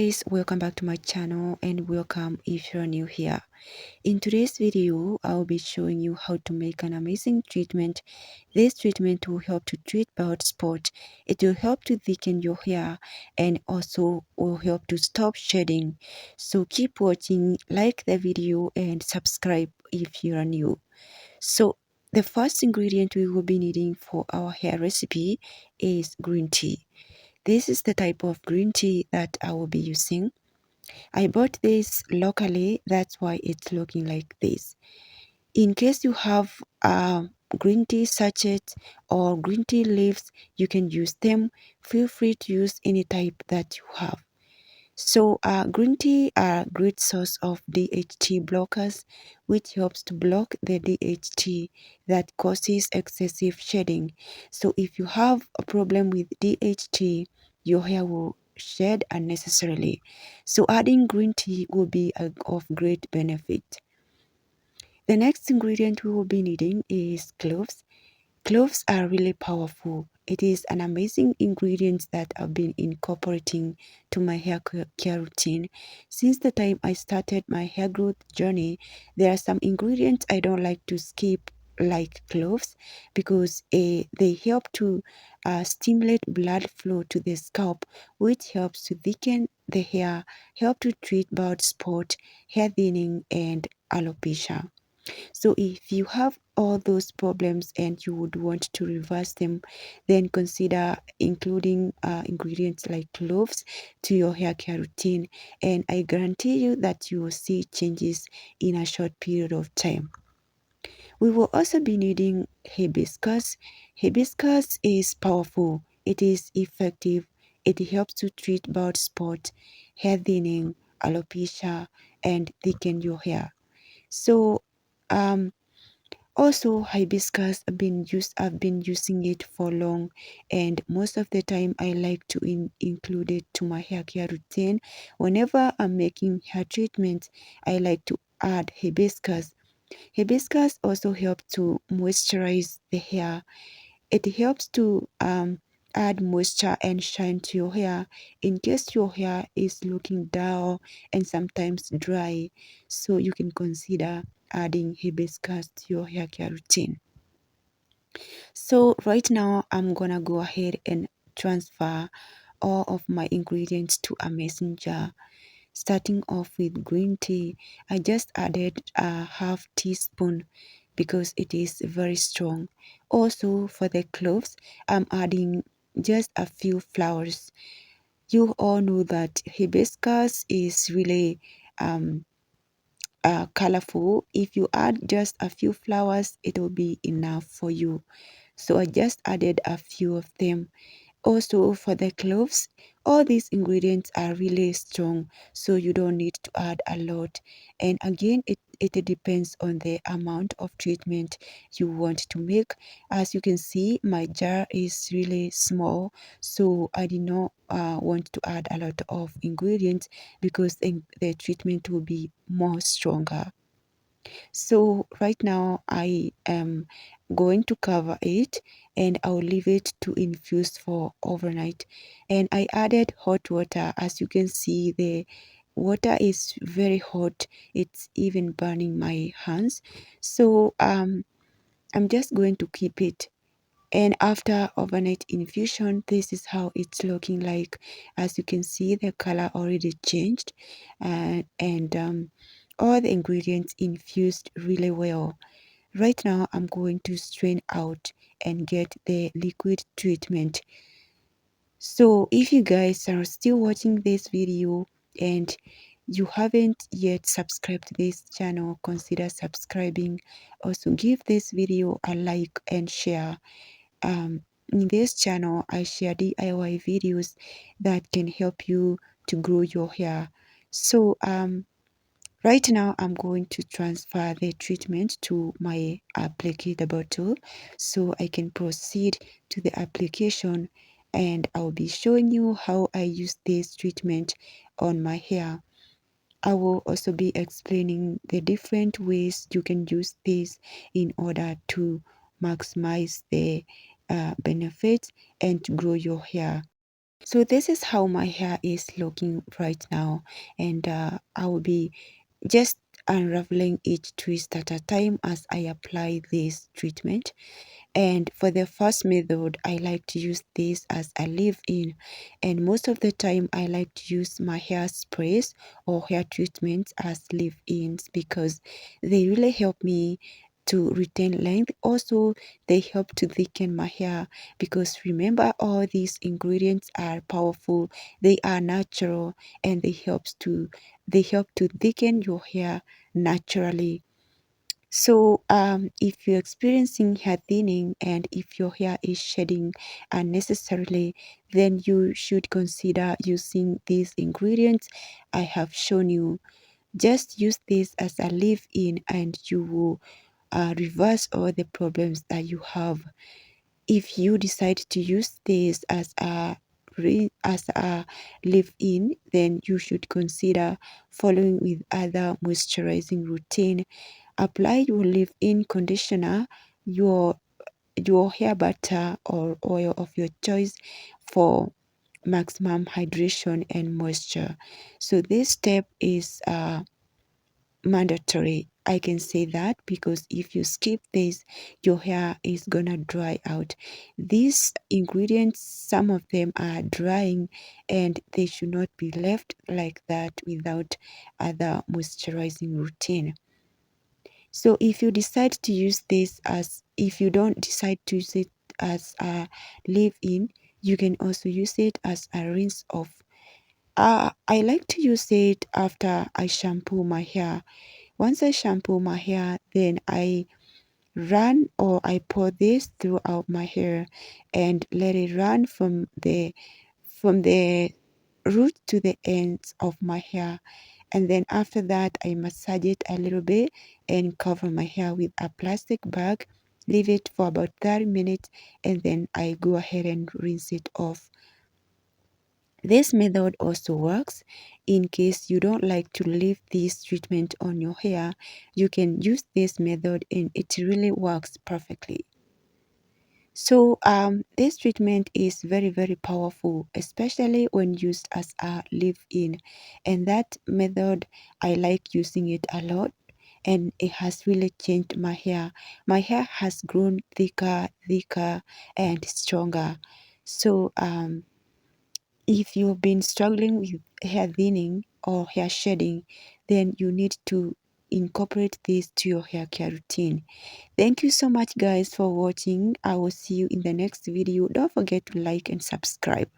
guys, welcome back to my channel and welcome if you're new here. In today's video, I'll be showing you how to make an amazing treatment. This treatment will help to treat bald spot. It will help to thicken your hair and also will help to stop shedding. So keep watching, like the video and subscribe if you are new. So the first ingredient we will be needing for our hair recipe is green tea. This is the type of green tea that I will be using. I bought this locally, that's why it's looking like this. In case you have green tea sachet or green tea leaves, you can use them. Feel free to use any type that you have. So green tea are a great source of DHT blockers, which helps to block the DHT that causes excessive shedding. So if you have a problem with DHT, your hair will shed unnecessarily. So adding green tea will be of great benefit. The next ingredient we will be needing is cloves. Cloves are really powerful. It is an amazing ingredient that I've been incorporating to my hair care routine. Since the time I started my hair growth journey, there are some ingredients I don't like to skip, like cloves, because they help to stimulate blood flow to the scalp, which helps to thicken the hair, help to treat bald spot, hair thinning, and alopecia. So if you have all those problems and you would want to reverse them, then consider including ingredients like cloves to your hair care routine. And I guarantee you that you will see changes in a short period of time. We will also be needing hibiscus. Hibiscus is powerful. It is effective. It helps to treat bald spot, hair thinning, alopecia, and thicken your hair. So also, hibiscus I've been using it for long, and most of the time I like to include it to my hair care routine. Whenever I'm making hair treatment, I like to add hibiscus. Hibiscus also helps to moisturize the hair. It helps to add moisture and shine to your hair in case your hair is looking dull and sometimes dry. So you can consider adding hibiscus to your hair care routine. So right now I'm gonna go ahead and transfer all of my ingredients to a mason jar. Starting off with green tea, I just added a half teaspoon because it is very strong. Also for the cloves, I'm adding just a few flowers. You all know that hibiscus is really colorful. If you add just a few flowers, it will be enough for you. So I just added a few of them. Also for the cloves, all these ingredients are really strong, so you don't need to add a lot. And again, it depends on the amount of treatment you want to make. As you can see, my jar is really small, so I did not want to add a lot of ingredients because the treatment will be more stronger. So right now I am going to cover it and I'll leave it to infuse for overnight. And I added hot water. As you can see, the water is very hot. It's even burning my hands. So I'm just going to keep it. And after overnight infusion, this is how it's looking like. As you can see, the color already changed, and all the ingredients infused really well. Right now, I'm going to strain out and get the liquid treatment. So if you guys are still watching this video and you haven't yet subscribed to this channel, consider subscribing. Also give this video a like and share. In this channel, I share DIY videos that can help you to grow your hair. So right now I'm going to transfer the treatment to my applicator bottle so I can proceed to the application, and I'll be showing you how I use this treatment on my hair. I will also be explaining the different ways you can use this in order to maximize the benefits and to grow your hair. So this is how my hair is looking right now, and I will be just unraveling each twist at a time as I apply this treatment. And for the first method, I like to use this as a leave-in. And most of the time, I like to use my hair sprays or hair treatments as leave-ins because they really help me to retain length. Also, they help to thicken my hair because remember, all these ingredients are powerful. They are natural and they help to thicken your hair naturally. So, if you're experiencing hair thinning and if your hair is shedding unnecessarily, then you should consider using these ingredients I have shown you. Just use this as a leave-in and you will reverse all the problems that you have. If you decide to use this as a leave-in, then you should consider following with other moisturizing routine. Apply your leave-in conditioner, your hair butter or oil of your choice for maximum hydration and moisture. So this step is mandatory. I can say that because if you skip this, your hair is gonna dry out. These ingredients, some of them are drying and they should not be left like that without other moisturizing routine. So if you decide to use this if you don't decide to use it as a leave-in, you can also use it as a rinse off. I like to use it after I shampoo my hair. Once I shampoo my hair, then I run or I pour this throughout my hair and let it run from the root to the ends of my hair. And then after that, I massage it a little bit and cover my hair with a plastic bag. Leave it for about 30 minutes and then I go ahead and rinse it off. This method also works in case you don't like to leave this treatment on your hair. You can use this method and it really works perfectly. So this treatment is very, very powerful, especially when used as a leave-in. And that method, I like using it a lot and it has really changed my hair. My hair has grown thicker and stronger. So if you've been struggling with hair thinning or hair shedding, then you need to incorporate this to your hair care routine. Thank you so much guys for watching. I will see you in the next video. Don't forget to like and subscribe.